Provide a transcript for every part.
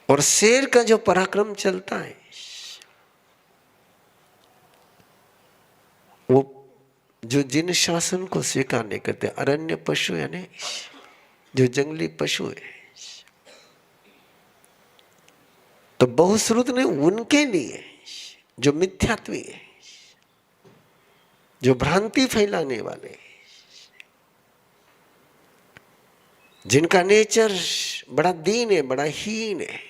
और शेर का जो पराक्रम चलता है वो जो जिन शासन को स्वीकार नहीं करते, अरण्य पशु यानी जो जंगली पशु है, तो बहुश्रुत ने उनके लिए जो मिथ्यात्वी है, जो भ्रांति फैलाने वाले, जिनका नेचर बड़ा दीन है, बड़ा हीन है,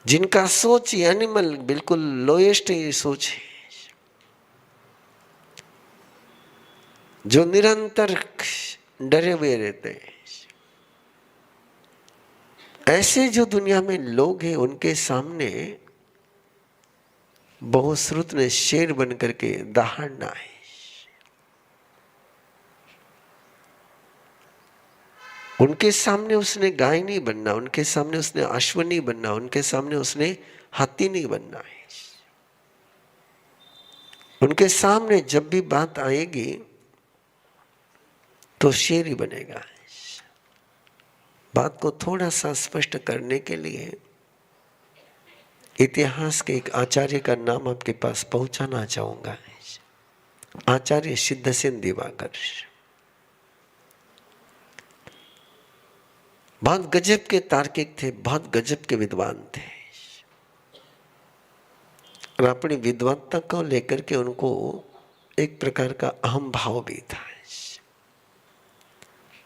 जिनका सोच एनिमल बिल्कुल लोएस्ट सोच है, जो निरंतर डरे हुए रहते हैं, ऐसे जो दुनिया में लोग हैं उनके सामने बहुश्रुत ने शेर बन करके दहाड़ना है। उनके सामने उसने गाय नहीं बनना, उनके सामने उसने अश्व नहीं बनना, उनके सामने उसने हाथी नहीं बनना है। उनके सामने जब भी बात आएगी तो शेर ही बनेगा। बात को थोड़ा सा स्पष्ट करने के लिए इतिहास के एक आचार्य का नाम आपके पास पहुंचाना चाहूंगा, आचार्य सिद्धसेन दिवाकर। बहुत गजब के तार्किक थे, बहुत गजब के विद्वान थे, और अपनी विद्वत्ता को लेकर के उनको एक प्रकार का अहम भाव भी था।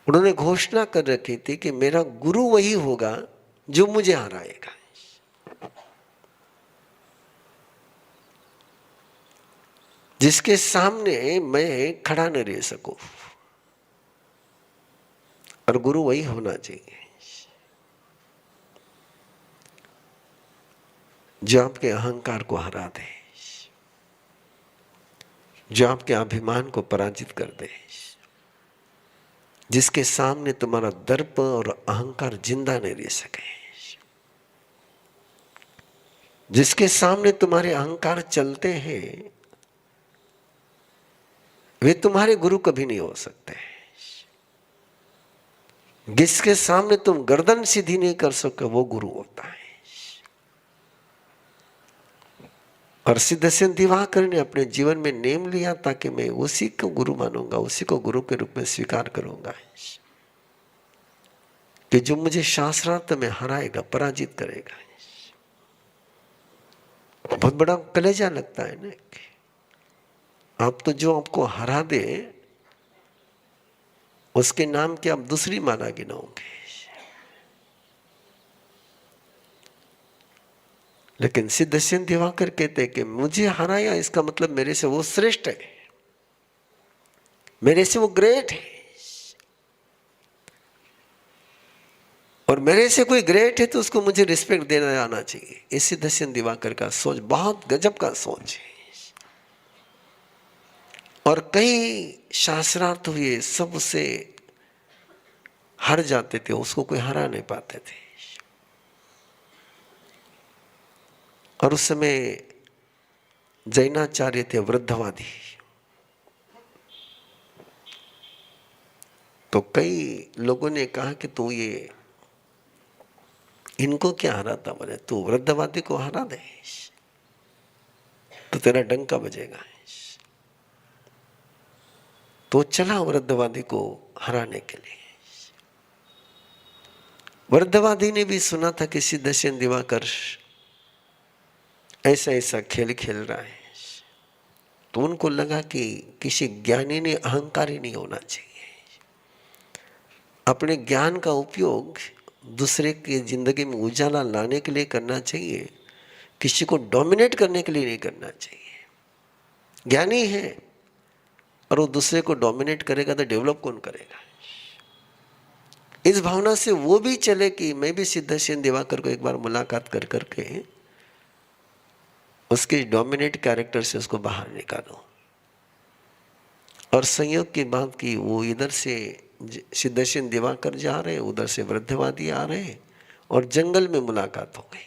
उन्होंने घोषणा कर रखी थी कि मेरा गुरु वही होगा जो मुझे हराएगा। जिसके सामने मैं खड़ा न रह सकूं, और गुरु वही होना चाहिए जो आपके अहंकार को हरा दे, जो आपके अभिमान को पराजित कर दे, जिसके सामने तुम्हारा दर्प और अहंकार जिंदा नहीं रह सके, जिसके सामने तुम्हारे अहंकार चलते हैं, वे तुम्हारे गुरु कभी नहीं हो सकते। जिसके सामने तुम गर्दन सीधी नहीं कर सके वो गुरु होता है। और सिद्धसेन दिवाकर ने अपने जीवन में नेम लिया ताकि मैं उसी को गुरु मानूंगा, उसी को गुरु के रूप में स्वीकार करूंगा कि जो मुझे शास्त्रार्थ में हराएगा, पराजित करेगा। बहुत बड़ा कलेजा लगता है ना, आप तो जो आपको हरा दे उसके नाम की आप दूसरी माला गिनाओगे, लेकिन सिद्धसेन दिवाकर कहते हैं कि मुझे हराया इसका मतलब मेरे से वो श्रेष्ठ है, मेरे से वो ग्रेट है, और मेरे से कोई ग्रेट है तो उसको मुझे रिस्पेक्ट देना आना चाहिए। इस सिद्धसेन दिवाकर का सोच बहुत गजब का सोच है। और कई शास्त्रार्थ हुए, सब उसे हार जाते थे, उसको कोई हरा नहीं पाते थे। और उस समय जैनाचार्य थे वृद्धवादी, तो कई लोगों ने कहा कि तू ये इनको क्या हराता, बोले तू वृद्धवादी को हरा दे तो तेरा डंका बजेगा। तो चला वृद्धवादी को हराने के लिए। वृद्धवादी ने भी सुना था कि सिद्धसेन दिवाकर ऐसा ऐसा खेल खेल रहा है, तो उनको लगा कि किसी ज्ञानी ने अहंकारी नहीं होना चाहिए, अपने ज्ञान का उपयोग दूसरे की जिंदगी में उजाला लाने के लिए करना चाहिए, किसी को डोमिनेट करने के लिए नहीं करना चाहिए। ज्ञानी है और वो दूसरे को डोमिनेट करेगा तो डेवलप कौन करेगा। इस भावना से वो भी चले कि मैं भी सिद्धसेन दिवाकर को एक बार मुलाकात कर करके उसके डोमिनेट कैरेक्टर से उसको बाहर निकालो। और संयोग की बात की वो इधर से सिद्धसेन दिवाकर जा रहे, उधर से वृद्धवादी आ रहे, और जंगल में मुलाकात हो गई।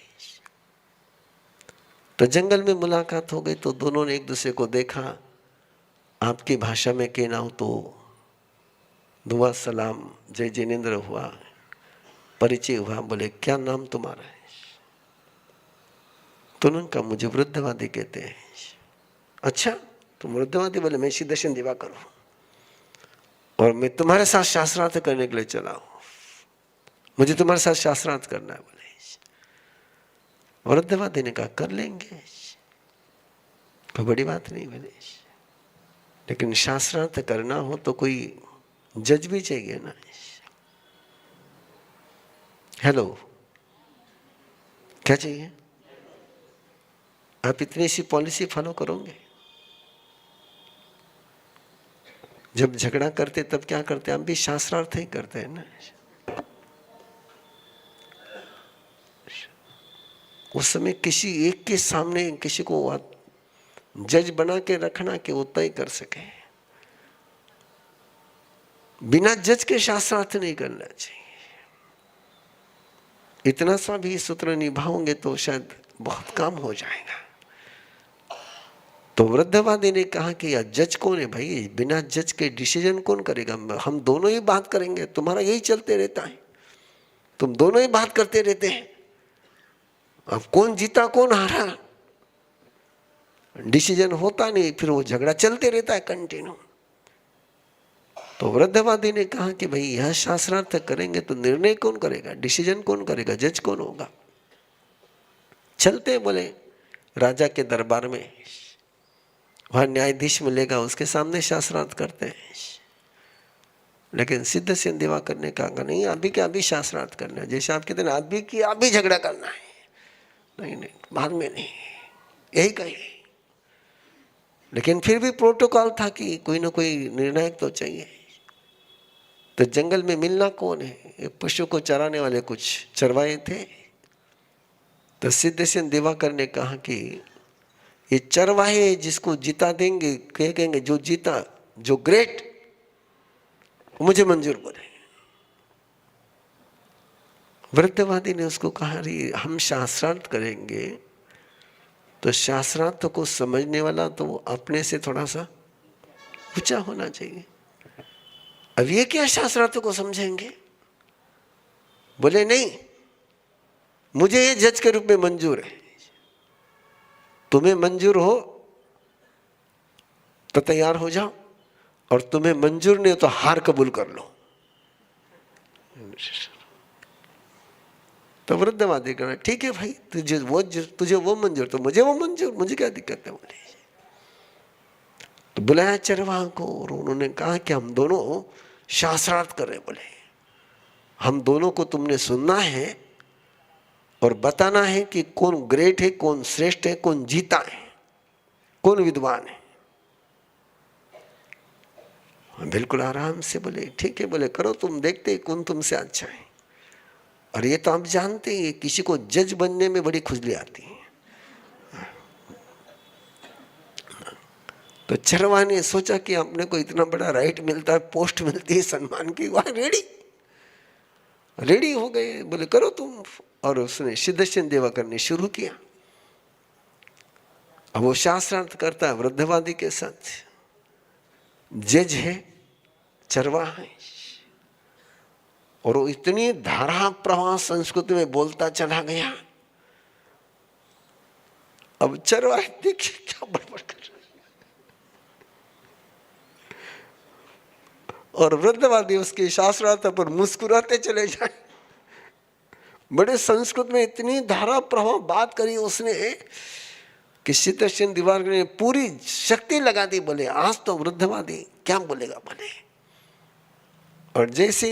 तो जंगल में मुलाकात हो गई तो दोनों ने एक दूसरे को देखा, आपकी भाषा में कहना हो तो दुआ सलाम जय जिनेंद्र हुआ, परिचय हुआ। बोले क्या नाम तुम्हारा है? तो उन्होंने कहा मुझे वृद्धवादी कहते हैं। अच्छा तुम वृद्धवादी? बोले मैं सिद्धेश्वर दिवाकर हूं और मैं तुम्हारे साथ शास्त्रार्थ करने के लिए चला हूं, मुझे तुम्हारे साथ शास्त्रार्थ करना है। बोले वृद्धवादी ने कहा कर लेंगे, कोई बड़ी बात नहीं। बोले लेकिन शास्त्रार्थ करना हो तो कोई जज भी चाहिए ना। हेलो, क्या चाहिए? आप इतनी सी पॉलिसी फॉलो करोगे? जब झगड़ा करते तब क्या करते? हम भी शास्त्रार्थ ही करते हैं ना। उस समय किसी एक के सामने किसी को जज बना के रखना कि वो तय कर सके, बिना जज के शास्त्रार्थ नहीं करना चाहिए। इतना सा भी सूत्र निभाओगे तो शायद बहुत काम हो जाएगा। तो वृद्धवादी ने कहा कि यार जज कौन है भाई? बिना जज के डिसीजन कौन करेगा? हम दोनों ही बात करेंगे, तुम्हारा यही चलते रहता है, तुम दोनों ही बात करते रहते हैं, अब कौन जीता कौन हारा डिसीजन होता नहीं, फिर वो झगड़ा चलते रहता है कंटिन्यू। तो वृद्धवादी ने कहा कि भाई यह शास्त्रार्थ करेंगे तो निर्णय कौन करेगा, डिसीजन कौन करेगा, जज कौन होगा? चलते बोले राजा के दरबार में, वहां न्यायाधीश मिलेगा, उसके सामने शास्त्रार्थ करते हैं। लेकिन सिद्धेश्वर दिवाकर ने कहा नहीं, अभी क्या अभी शास्त्रार्थ करना है, जैसे आप कहते हैं अभी की अभी झगड़ा करना है, नहीं नहीं बाद में नहीं, यही कही। लेकिन फिर भी प्रोटोकॉल था कि कोई ना कोई निर्णायक तो चाहिए। तो जंगल में मिलना कौन है? ये पशु को चराने वाले कुछ चरवाए थे। तो सिद्धेश्वर दिवाकर ने कहा कि ये चरवाहे जिसको जिता देंगे, कहेंगे जो जीता, जो ग्रेट, मुझे मंजूर बोले। वृद्धवादी ने उसको कहा रे हम शास्त्रार्थ करेंगे तो शास्त्रार्थ को समझने वाला तो अपने से थोड़ा सा ऊंचा होना चाहिए। अब ये क्या शास्त्रार्थ को समझेंगे? बोले नहीं, मुझे ये जज के रूप में मंजूर है, तुम्हें मंजूर हो तो तैयार हो जाओ, और तुम्हें मंजूर नहीं हो तो हार कबूल कर लो। तो वृद्धवादी कहना ठीक है भाई, तुझे वो मंजूर तो मुझे वो मंजूर, मुझे क्या दिक्कत है? बोले तो बुलाया चरवाहा को और उन्होंने कहा कि हम दोनों शास्त्रार्थ कर रहे। बोले हम दोनों को तुमने सुनना है और बताना है कि कौन ग्रेट है, कौन श्रेष्ठ है, कौन जीता है, कौन विद्वान है। बिल्कुल आराम से बोले ठीक है। बोले करो तुम, देखते कौन तुमसे अच्छा है। और ये तो आप जानते हैं किसी को जज बनने में बड़ी खुजली आती है। तो चरवाहा ने सोचा कि अपने को इतना बड़ा राइट मिलता है, पोस्ट मिलती है सम्मान की, वह रेडी हो गए। बोले करो तुम। और उसने सिद्धेश्वर दिवाकर ने शुरू किया। अब वो शास्त्रार्थ करता है वृद्धवादी के साथ, जज है, चरवाहा है, और वो इतनी धारा प्रवाह संस्कृति में बोलता चला गया। अब चरवाहा देखिए क्या बड़बड़ कर रहा है, और वृद्धवादी उसके शास्त्रार्थ पर मुस्कुराते चले जाए। बड़े संस्कृत में इतनी धारा प्रवाह बात करी उसने कि सिद्धेश्वर दिवाकर ने पूरी शक्ति लगा दी। बोले आज तो वृद्धवादी क्या बोलेगा। बोले और जैसे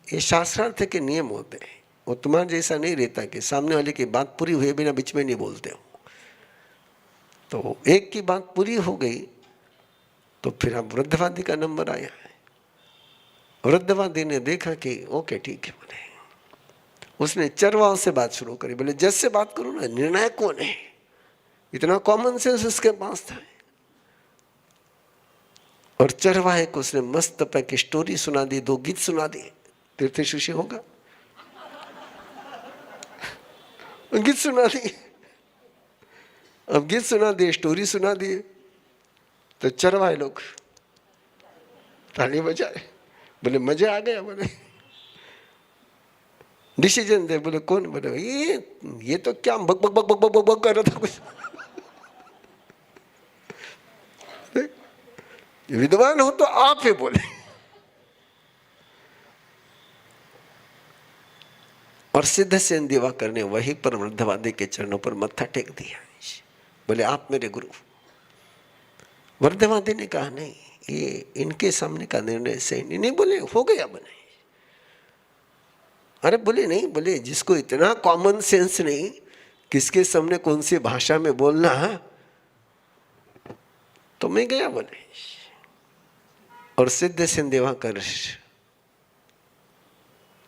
ये शास्त्रार्थ के नियम होते हैं, वो तुम्हारा जैसा नहीं रहता कि सामने वाले की बात पूरी हुए बिना बीच में नहीं बोलते हो। तो एक की बात पूरी हो गई तो फिर अब वृद्धवादी का नंबर आया है। वृद्धवादी ने देखा कि ओके ठीक है। बोले उसने चरवाहों से बात शुरू करी। बोले जज से बात करो ना, निर्णायक कौन है? इतना कॉमन सेंस उसके पास था। और चरवाहे को उसने मस्त पैक स्टोरी सुना दी, 2 गीत सुना दिए। तीर्थशुषि होगा, गीत सुना दिए। अब गीत सुना दिए, स्टोरी सुना दिए, तो चरवाहे लोग ताली बजाए। बोले मजा आ गया। बोले डिसीजन दे। बोले कौन? बोले ये तो क्या बक बक बक बक बक बक बक कर रहा था कुछ। विद्वान हो तो आप ही बोले। और सिद्ध सेन दिवाकर ने वही पर वृद्धवादी के चरणों पर मत्था टेक दिया। बोले आप मेरे गुरु। वृद्धवादी ने कहा नहीं, ये इनके सामने का निर्णय सही नहीं। बोले हो गया बने। अरे बोले नहीं, बोले जिसको इतना कॉमन सेंस नहीं किसके सामने कौन सी भाषा में बोलना, तो मैं गया बने। और सिद्ध सेन दिवाकर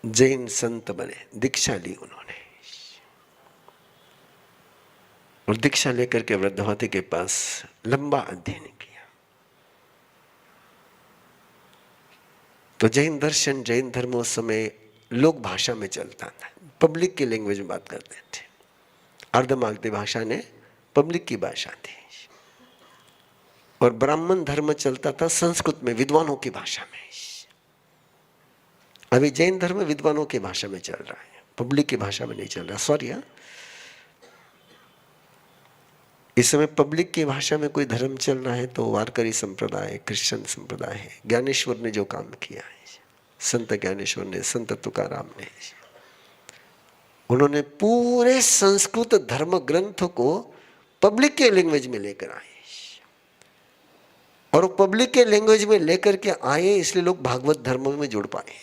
जैन संत बने, दीक्षा ली उन्होंने। और दीक्षा लेकर के वृद्धवादी के पास लंबा अध्ययन किया। तो जैन दर्शन, जैन धर्म उस समय लोक भाषा में चलता था, पब्लिक की लैंग्वेज में बात करते थे। अर्धमागधी भाषा ने पब्लिक की भाषा थी। और ब्राह्मण धर्म चलता था संस्कृत में, विद्वानों की भाषा में। अभी जैन धर्म विद्वानों की भाषा में चल रहा है, पब्लिक की भाषा में नहीं चल रहा। सॉरी, इस समय पब्लिक की भाषा में कोई धर्म चल रहा है तो वारकरी संप्रदाय, क्रिश्चियन संप्रदाय है। ज्ञानेश्वर ने जो काम किया है, संत ज्ञानेश्वर ने, संत तुकाराम ने, उन्होंने पूरे संस्कृत धर्म ग्रंथ को पब्लिक के लैंग्वेज में लेकर आए। और पब्लिक के लैंग्वेज में लेकर के आए, इसलिए लोग भागवत धर्म में जुड़ पाए।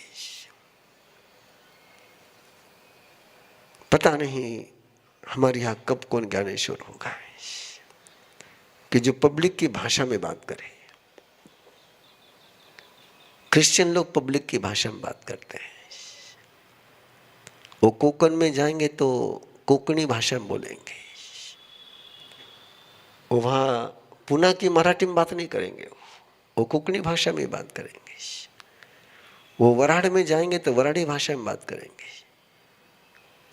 पता नहीं हमारे यहां कब कौन ज्ञानेश्वर होगा कि जो पब्लिक की भाषा में बात करे। क्रिश्चियन लोग पब्लिक की भाषा में बात करते हैं। वो कोकण में जाएंगे तो कोकणी भाषा में बोलेंगे। वो वहां पुणे की मराठी में बात नहीं करेंगे, वो कोकणी भाषा में बात करेंगे। वो वराड़ में जाएंगे तो वराड़ी भाषा में बात करेंगे।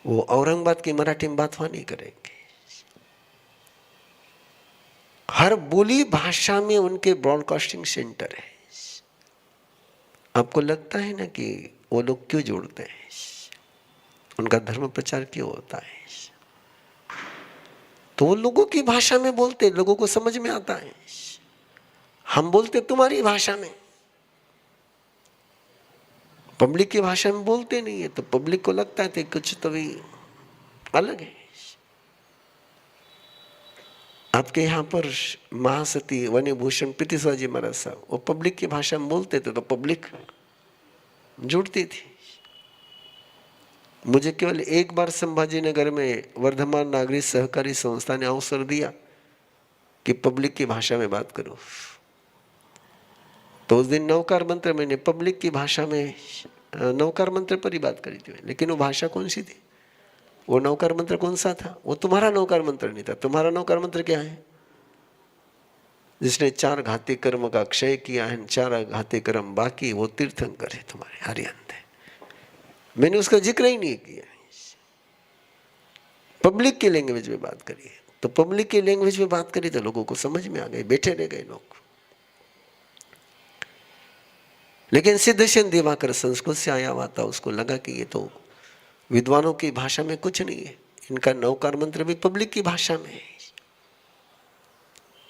वो औरंगाबाद की मराठी में बात वहां नहीं करेंगे। हर बोली भाषा में उनके ब्रॉडकास्टिंग सेंटर है। आपको लगता है ना कि वो लोग क्यों जोड़ते हैं, उनका धर्म प्रचार क्यों होता है? तो वो लोगों की भाषा में बोलते, लोगों को समझ में आता है। हम बोलते तुम्हारी भाषा में, पब्लिक की भाषा में बोलते नहीं है, तो पब्लिक को लगता है कुछ तो भी अलग है। आपके यहाँ पर महासती वन्यभूषण प्रीतिसुधा जी महाराज साहब, वो पब्लिक की भाषा में बोलते थे तो पब्लिक जुड़ती थी। मुझे केवल एक बार संभाजी नगर में वर्धमान नागरिक सहकारी संस्था ने अवसर दिया कि पब्लिक की भाषा में बात करो, तो उस दिन नवकार मंत्र मैंने पब्लिक की भाषा में नवकार मंत्र पर ही बात करी थी। लेकिन वो भाषा कौन सी थी? वो नवकार मंत्र कौन सा था? वो तुम्हारा नवकार मंत्र नहीं था। तुम्हारा नवकार मंत्र क्या है? जिसने 4 घाती कर्म का क्षय किया है, 4 घाती कर्म बाकी, वो तीर्थंकर है तुम्हारे हरियंत है। मैंने उसका जिक्र ही नहीं किया। पब्लिक की लैंग्वेज में बात करी, तो पब्लिक की लैंग्वेज में बात करी तो लोगों को समझ में आ गई, बैठे रह गए लोग। लेकिन सिद्ध सेन दिवाकर संस्कृत से आया हुआ था, उसको लगा कि ये तो विद्वानों की भाषा में कुछ नहीं है, इनका नवकार मंत्र भी पब्लिक की भाषा में है।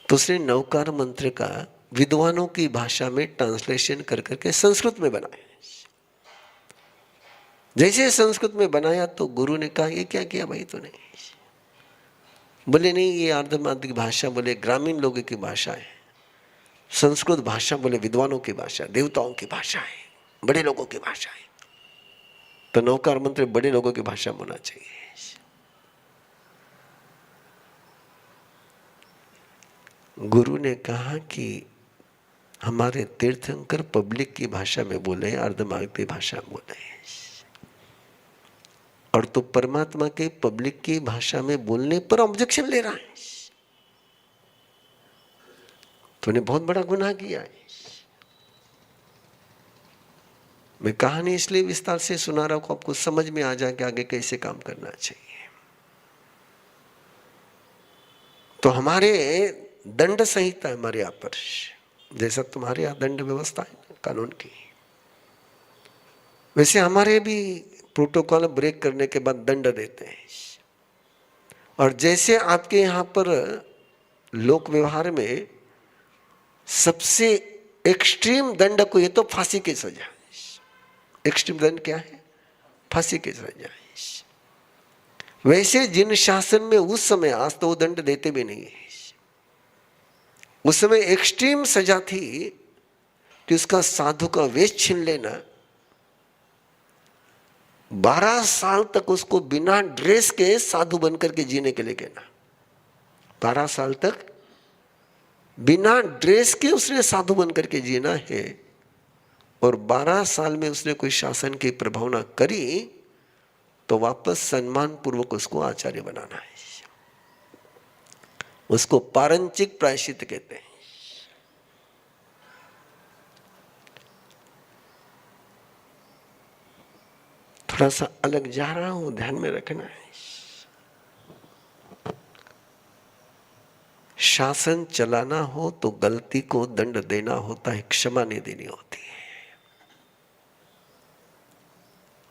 तो उसने नवकार मंत्र का विद्वानों की भाषा में ट्रांसलेशन कर करके संस्कृत में बनाया। जैसे संस्कृत में बनाया तो गुरु ने कहा ये क्या किया भाई तूने? बोले नहीं, ये अर्धमागधी भाषा बोले ग्रामीण लोगों की भाषा है, संस्कृत भाषा बोले विद्वानों की भाषा, देवताओं की भाषा है, बड़े लोगों की भाषा है। तो नवकार मंत्र बड़े लोगों की भाषा में होना चाहिए। गुरु ने कहा कि हमारे तीर्थंकर पब्लिक की भाषा में बोले, अर्धमागधी भाषा में बोले, और तो परमात्मा के पब्लिक की भाषा में बोलने पर ऑब्जेक्शन ले रहा है। तूने बहुत बड़ा गुनाह किया है। मैं कहानी इसलिए विस्तार से सुना रहा हूं, आपको समझ में आ जाए कि आगे कैसे काम करना चाहिए। तो हमारे दंड संहिता है हमारे यहाँ पर, जैसा तुम्हारे यहाँ दंड व्यवस्था है कानून की, वैसे हमारे भी प्रोटोकॉल ब्रेक करने के बाद दंड देते हैं। और जैसे आपके यहाँ पर लोक व्यवहार में सबसे एक्सट्रीम दंड को, ये तो फांसी की सजा है। एक्सट्रीम दंड क्या है? फांसी की सजा है। वैसे जिन शासन में उस समय, आज तो वो दंड देते भी नहीं है, उस समय एक्सट्रीम सजा थी कि उसका साधु का वेश छीन लेना, 12 साल तक उसको बिना ड्रेस के साधु बनकर के जीने के लिए कहना। 12 साल तक बिना ड्रेस के उसने साधु बनकर के जीना है, और 12 साल में उसने कोई शासन की प्रभावना करी तो वापस सम्मान पूर्वक उसको आचार्य बनाना है। उसको पारंचिक प्रायश्चित कहते हैं। थोड़ा सा अलग जा रहा हूं, ध्यान में रखना है। शासन चलाना हो तो गलती को दंड देना होता है, क्षमा नहीं देनी होती है।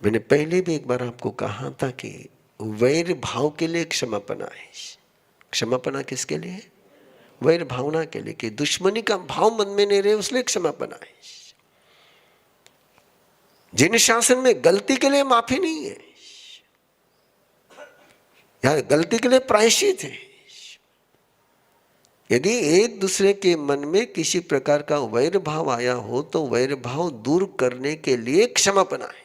मैंने पहले भी एक बार आपको कहा था कि वैर भाव के लिए क्षमापना है। क्षमापना किसके लिए? वैर भावना के लिए, कि दुश्मनी का भाव मन में नहीं रहे, उसलिए क्षमापना है। जिन शासन में गलती के लिए माफी नहीं है, या गलती के लिए प्रायश्चित है। यदि एक दूसरे के मन में किसी प्रकार का वैर भाव आया हो तो वैर भाव दूर करने के लिए क्षमापना है।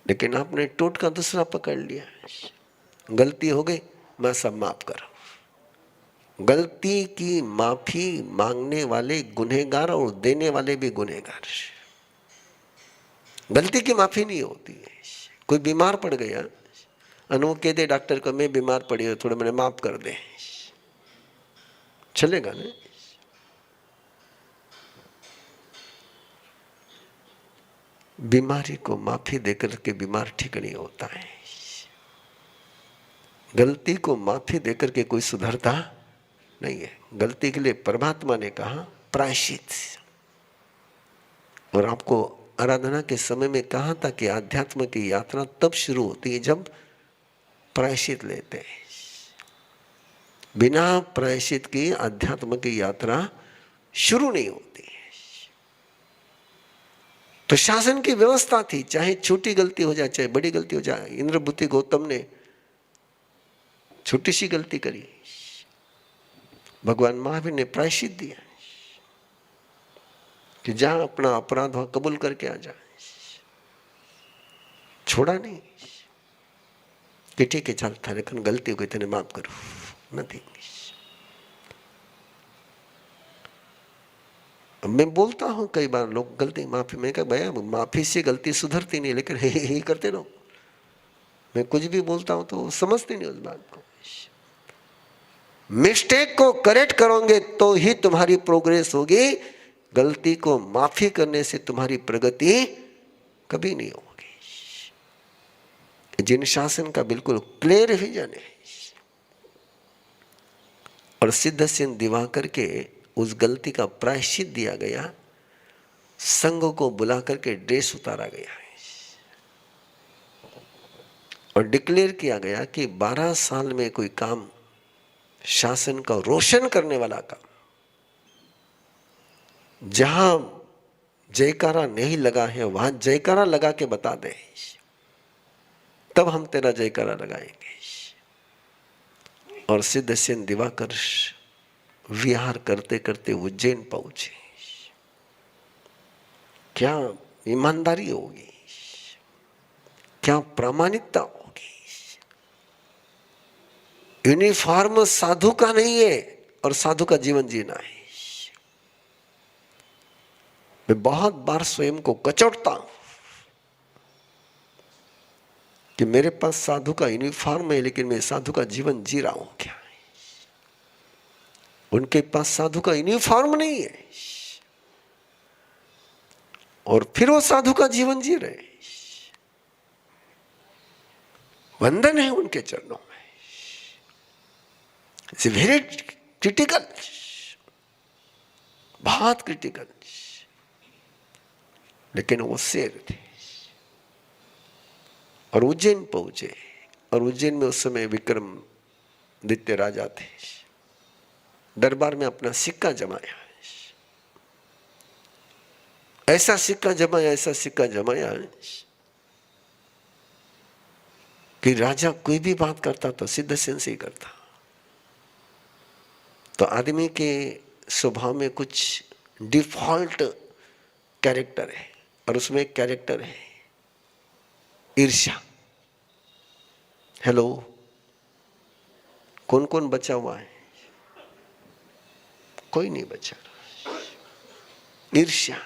लेकिन आपने टोटका दूसरा पकड़ लिया, गलती हो गई, मैं सब माफ करो। गलती की माफी मांगने वाले गुनहगार और देने वाले भी गुनहगार। गलती की माफी नहीं होती है। कोई बीमार पड़ गया, अनु कह दे डॉक्टर को मैं बीमार पड़ी हूं, थोड़ा मैंने माफ कर दे, चलेगा ना? बीमारी को माफी देकर के बीमार ठीक नहीं होता है। गलती को माफी देकर के कोई सुधरता नहीं है। गलती के लिए परमात्मा ने कहा प्रायश्चित। और आपको आराधना के समय में कहा था कि आध्यात्म की यात्रा तब शुरू होती है जब प्रायश्चित लेते हैं। बिना प्रायश्चित की आध्यात्म की यात्रा शुरू नहीं होती है। तो शासन की व्यवस्था थी, चाहे छोटी गलती हो जाए चाहे बड़ी गलती हो जाए। इंद्रभूति गौतम ने छोटी सी गलती करी, भगवान महावीर ने प्रायश्चित दिया कि जा अपना अपराध वहां कबूल करके आ जा। छोड़ा नहीं कि ठीक है चल थारे खन गलती हो गई, तेने माफ करो, नहीं। मैं बोलता हूं कई बार लोग गलती माफी, मैं कहा भैया माफी से गलती सुधरती नहीं, लेकिन ही करते रहो। मैं कुछ भी बोलता हूं तो समझते नहीं उस बात को। मिस्टेक को करेक्ट करोगे तो ही तुम्हारी प्रोग्रेस होगी। गलती को माफी करने से तुम्हारी प्रगति कभी नहीं होगी। जिन शासन का बिल्कुल क्लियर विजन है, और सिद्ध सिंह दिवाकर के उस गलती का प्रायश्चित दिया गया, संघ को बुला करके ड्रेस उतारा गया है और डिक्लेयर किया गया कि 12 साल में कोई काम शासन का रोशन करने वाला काम, जहां जयकारा नहीं लगा है वहां जयकारा लगा के बता दे, तब हम तेरा जयकारा लगाएंगे। और सिद्ध सेन दिवाकर विहार करते करते उज्जैन पहुंचे। क्या ईमानदारी होगी, क्या प्रामाणिकता होगी। यूनिफॉर्म साधु का नहीं है और साधु का जीवन जीना है। मैं बहुत बार स्वयं को कचोटता हूं कि मेरे पास साधु का यूनिफॉर्म है, लेकिन मैं साधु का जीवन जी रहा हूं क्या? उनके पास साधु का यूनिफॉर्म नहीं है और फिर वो साधु का जीवन जी रहे। वंदन है उनके चरणों में। इट्स वेरी क्रिटिकल, बहुत क्रिटिकल। लेकिन वो शेर थे और उज्जैन पहुंचे। और उज्जैन में उस समय विक्रमादित्य राजा थे। दरबार में अपना सिक्का जमाया, ऐसा सिक्का जमाया, ऐसा सिक्का जमाया कि राजा कोई भी बात करता तो सिद्धसेन से ही करता। तो आदमी के स्वभाव में कुछ डिफॉल्ट कैरेक्टर है, और उसमें एक कैरेक्टर है ईर्ष्या। हेलो, कौन कौन बचा हुआ है? कोई नहीं बचा। ईर्ष्या।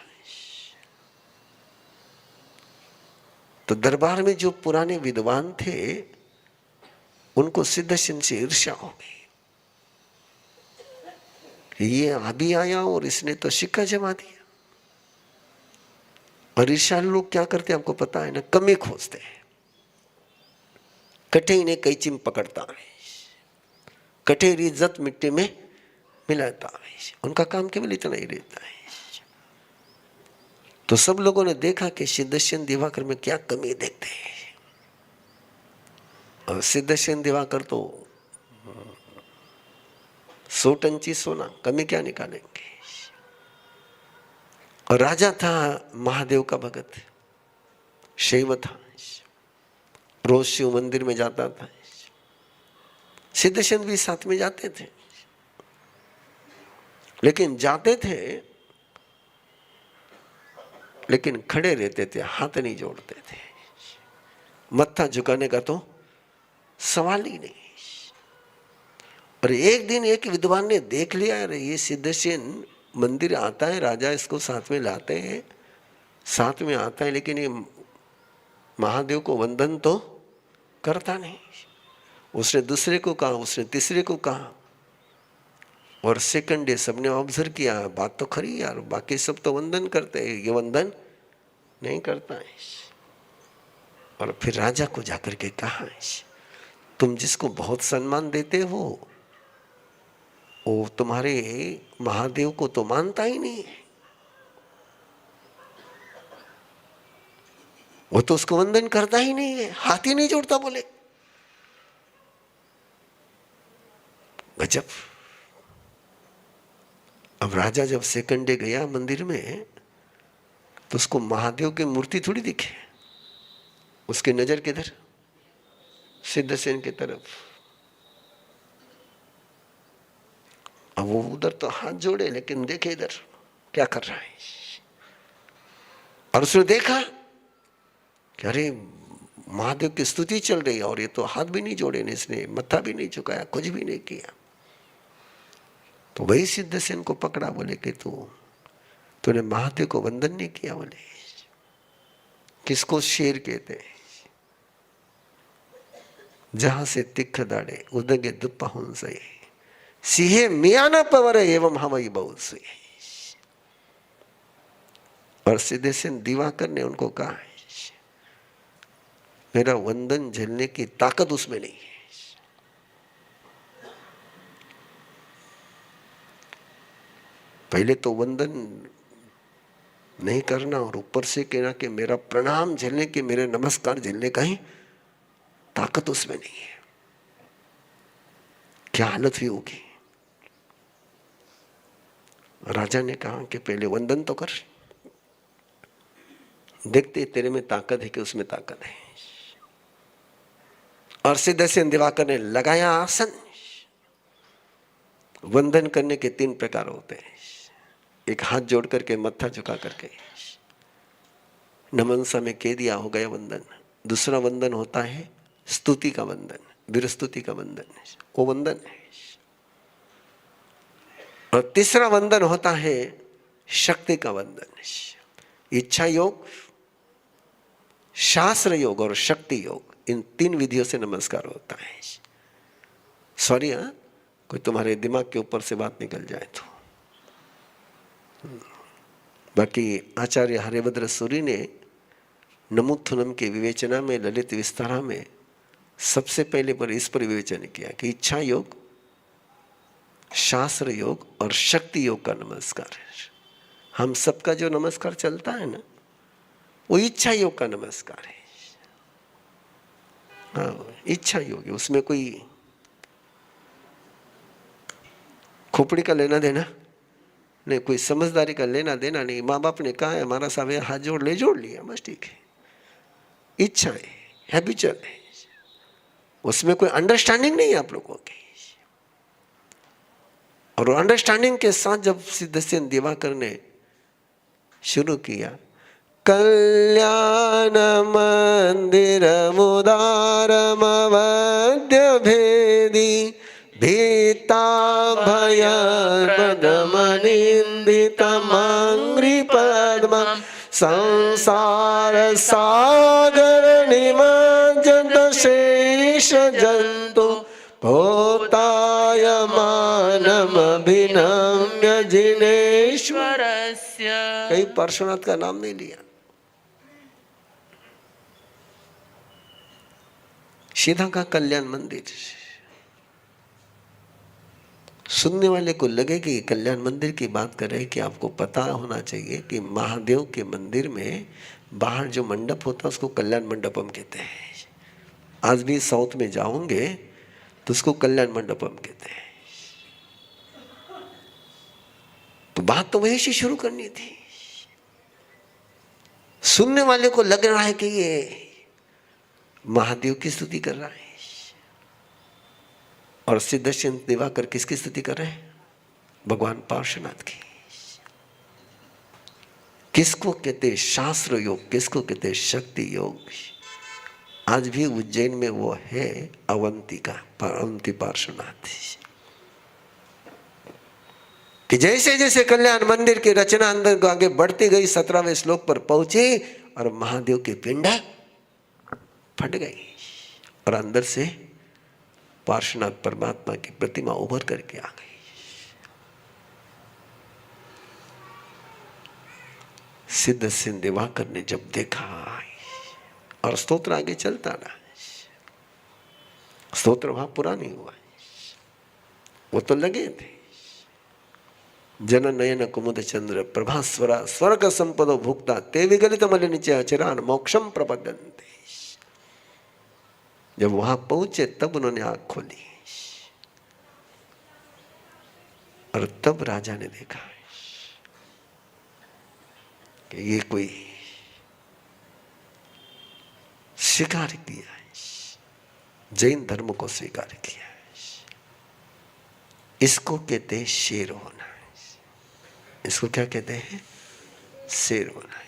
तो दरबार में जो पुराने विद्वान थे उनको सिद्धसेन से ईर्ष्या हो गई, ये अभी आया और इसने तो सिक्का जमा दिया। और ईर्ष्यालु लोग क्या करते हैं आपको पता है ना, कमी खोजते हैं। कठे इन्हें कैची में पकड़ता है, कठेरी इज्जत मिट्टी में मिलाता है। उनका काम केवल इतना ही रहता है। तो सब लोगों ने देखा कि सिद्धसेन दिवाकर में क्या कमी देखते हैं। और सिद्धसेन दिवाकर तो 100 टन सोना, कमी क्या निकालेंगे। और राजा था महादेव का भगत, शैव था, रोज शिव मंदिर में जाता था। सिद्धसेन भी साथ में जाते थे, लेकिन जाते थे लेकिन खड़े रहते थे, हाथ नहीं जोड़ते थे। मत्था झुकाने का तो सवाल ही नहीं। और एक दिन एक विद्वान ने देख लिया, अरे ये सिद्धसेन मंदिर आता है, राजा इसको साथ में लाते हैं, साथ में आता है, लेकिन ये महादेव को वंदन तो करता नहीं। उसने दूसरे को कहा, उसने तीसरे को कहा, और सेकंड डे सबने ऑब्जर्व किया, बात तो खरी यार, बाकी सब तो वंदन करते हैं, ये वंदन नहीं करता है। और फिर राजा को जाकर के कहा, तुम जिसको बहुत सम्मान देते हो वो तुम्हारे महादेव को तो मानता ही नहीं है, वो तो उसको वंदन करता ही नहीं है, हाथ ही नहीं जोड़ता। बोले गजब। अब राजा जब सेकंड डे गया मंदिर में तो उसको महादेव की मूर्ति थोड़ी दिखे, उसकी नजर किधर? सिद्धसेन की तरफ। अब वो उधर तो हाथ जोड़े, लेकिन देखे इधर क्या कर रहा है। और उसने देखा कि अरे महादेव की स्तुति चल रही है और ये तो हाथ भी नहीं जोड़े, इसने मत्था भी नहीं झुकाया, कुछ भी नहीं किया। तो वही सिद्धसेन को पकड़ा, बोले कि तूने महादेव को वंदन नहीं किया। बोले किसको शेर कहते हैं? जहां से तिख दाड़े उदगे दुप्पा हुंसई सिहे मियाना पवर एवं हवाई बहुत से। और सिद्धसेन दिवाकर ने उनको कहा, मेरा वंदन झेलने की ताकत उसमें नहीं है। पहले तो वंदन नहीं करना और ऊपर से कहना कि मेरा प्रणाम झेलने की, मेरे नमस्कार झेलने का ही ताकत उसमें नहीं है। क्या हालत हुई होगी। राजा ने कहा कि पहले वंदन तो कर, देखते तेरे में ताकत है कि उसमें ताकत है। और सिद्धसेन दिवाकर ने लगाया आसन। वंदन करने के 3 प्रकार होते हैं। एक हाथ जोड़ करके, मत्था झुका करके नमन सा में कह दिया, हो गया वंदन। दूसरा वंदन होता है स्तुति का वंदन, वीरस्तुति का वंदन, वो वंदन है। और तीसरा वंदन होता है शक्ति का वंदन। इच्छा योग, शास्त्र योग और शक्ति योग, इन 3 विधियों से नमस्कार होता है। सॉरी हाँ, कोई तुम्हारे दिमाग के ऊपर से बात निकल जाए तो। बाकी आचार्य हरिभद्र सूरी ने नमुत्थुनम के विवेचना में, ललित विस्तारा में सबसे पहले पर इस पर विवेचन किया कि इच्छा योग, शास्त्र योग और शक्ति योग का नमस्कार है। हम सबका जो नमस्कार चलता है ना, वो इच्छा योग का नमस्कार है। हाँ, इच्छा योग है, उसमें कोई खोपड़ी का लेना देना नहीं, कोई समझदारी का लेना देना नहीं। माँ बाप ने कहा है हमारा सावे हाथ जोड़ लिया, बस ठीक है। इच्छा है, हैबिचुअल है, उसमें कोई अंडरस्टैंडिंग नहीं है आप लोगों की। और अंडरस्टैंडिंग के साथ जब सिद्धसेन दिवाकर ने शुरू किया, कल्याण मंदिर मुदारमवद्य भेदी भीता भय पदमनिंदितमंग्रि पद्मं संसार सागर निमज्जित शेष जंतु भूतायमानमभिनम्य जिनेश्वरस्य। कहीं पार्श्वनाथ का नाम नहीं लिया, सीधा का कल्याण मंदिर। सुनने वाले को लगे कि कल्याण मंदिर की बात कर रहे हैं, कि आपको पता होना चाहिए कि महादेव के मंदिर में बाहर जो मंडप होता है उसको कल्याण मंडपम कहते हैं। आज भी साउथ में जाओगे तो उसको कल्याण मंडपम कहते हैं। तो बात तो वही से शुरू करनी थी। सुनने वाले को लग रहा है कि ये महादेव की स्तुति कर रहा है, और सिद्धसेन दिवाकर किसकी स्तुति कर रहे हैं? भगवान पार्श्वनाथ की। किसको कहते शास्त्र योग, किसको कहते शक्ति योग। आज भी उज्जैन में वो है अवंती पार्श्वनाथ। कि जैसे जैसे कल्याण मंदिर की रचना अंदर आगे बढ़ती गई, 17वें श्लोक पर पहुंची और महादेव की पिंड फट गई और अंदर से पार्श्वनाथ परमात्मा की प्रतिमा उभर करके आ गई। सिद्धसेन दिवाकर ने जब देखा, और स्तोत्र आगे चलता रहा, स्तोत्र वहां पूरा नहीं हुआ, वो तो लगे थे। जन नयन कुमुद चंद्र प्रभास्वरा स्वर्ग संपदो भुक्ता ते विगलित मलिनिच अचिरान मोक्षम प्रपद्यन्ते। जब वहां पहुंचे तब उन्होंने आंख खोली, और तब राजा ने देखा कि ये कोई स्वीकार किया है, जैन धर्म को स्वीकार किया है। इसको कहते हैं शेर होना। इसको क्या कहते हैं? शेर होना।